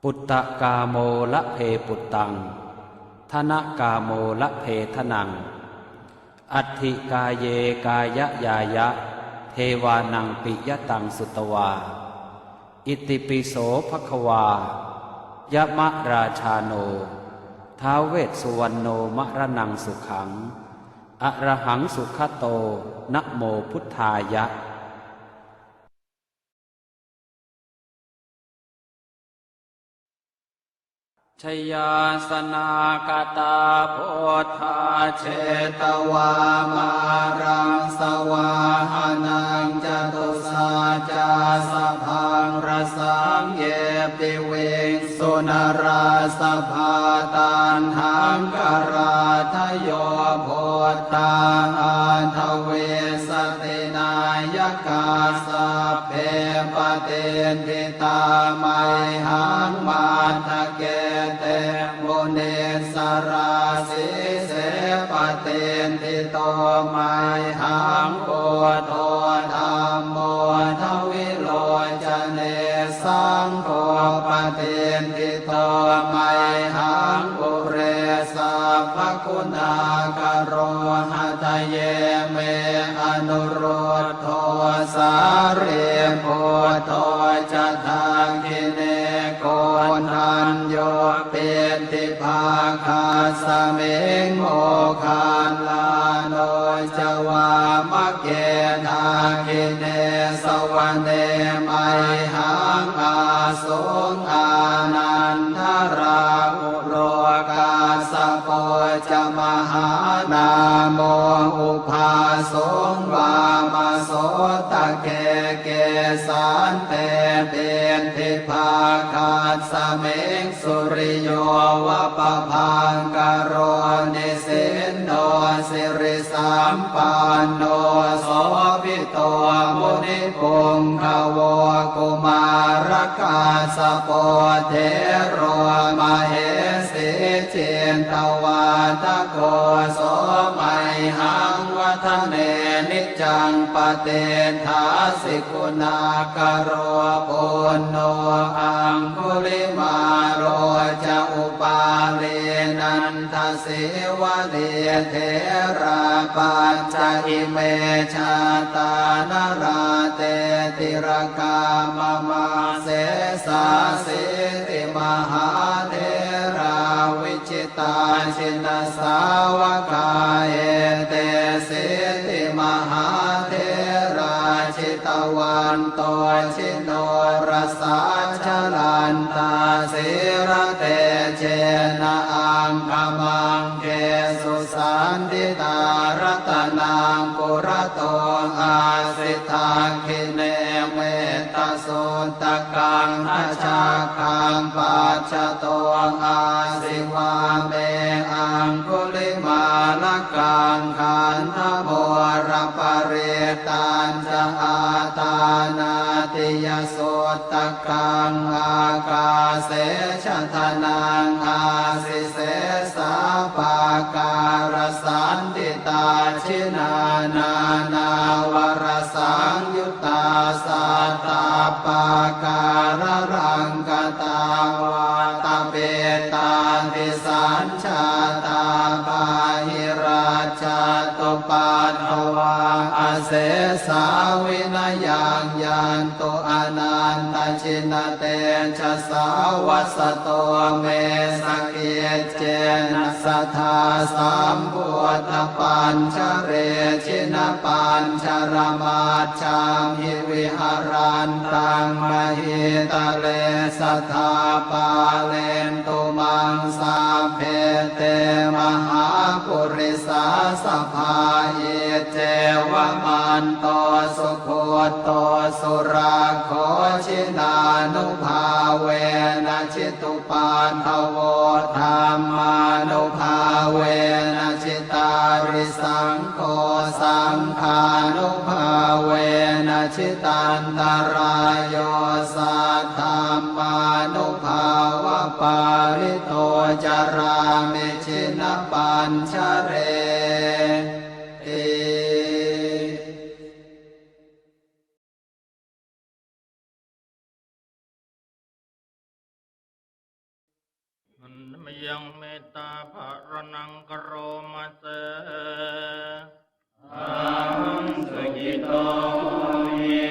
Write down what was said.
ปุตตะกาโมละเพปุตตังธนกาโมละเพทนังอัตถิกายเยกายยายะเทวานังปิยตังสุตวาอิติปิโสภควายะมะราชาโนท้าวเวสสุวรรณโนมะระนังสุขังอะระหังสุขโตนะโมพุทธายะชยาสนากตาโพธาเชตวามารังสวาหานังจตุสาจาสพังรสังเยปิเวงสุนราสภาตันหังกราทโยโพตังอันทเวสตินายกาสัพเพปเตนทิตาไมหังมาทะเกเตมุเนสราสิเสปเตนทิโตไมหังโพโตธัมโมทวิโลจเนสังโฆปเตนทิโตไมหังปุเรสัพพคุณากโรหะทะเยเมอนุโรธโทสาเรโพโตจะทางกิเนโกนันโยเป็นทิภาคาสเมงโมคานลาโนจวามะเกทากิเนสวะเนไมหังอาสงอานันทราอุโรกาสโปจะมหานาโมอุภาสงวามาโสตะเกเกสันเตเป็นทิภาคาสเมงสุริโยวะปะพังกโรนิสินโนสิริสัมปันโนโสภิโตมุนิปุงขโวกุมารกาสโปเทโรมเหสิเจนตวาตะโกโสมัยหังวัฒเนนิจังปเตถาสิกุณากโรปุณโนอังคุลิมาโรจะอุปาเลนันทสิวะเดเทราปัญจอิเมชาตานราเตติรกามมาเสสาสิติมหาเทราวิจิตาชินสาวกาเอเตสิติมหาเทราชิตวันโตชิโนรสาชลันตาสิระเตเจนะอังคมังเกสุสันติตารัตนังปุระโตอาสิทาคิเนเมตตาสุตตะกังอาชาคังปัจจโตอาสิวาเมอังคุลิมาลกังขันธโมรปเรตันจะอาตานาติยสุตตะกังอากาเสชะทนังอาสิเสสาปาการสันติตาชินานานาวรสังยุตตาสัตตาปาการรังกตาวาตาเปตาติสัญชาตาปาหิราชาตุปัตถวาอาเสสาวินายังยันตุอนันตชินเตชะสาวัสโตเมสเกเจนะสัทธาสัมพุทธปัญชเรชินปัญชรมาจามหิวิหารันตังมหิตะเลสัทธาปาเลนตุมังสาเพเตมหาปุริสาสภาเยเจวมันโตสุโคโตสุราโคชินานุภาเวนะชิตุปันทโวธรรมานุภาเวนะชิตาริสังโฆสังฆานุภาเวนะชิตันตรายโยสัทธัมมานุภาวะปาริโตจารามิชินปัญชเร มยังเมตตาภรนังกโรมาเสอังสุขิโตวิ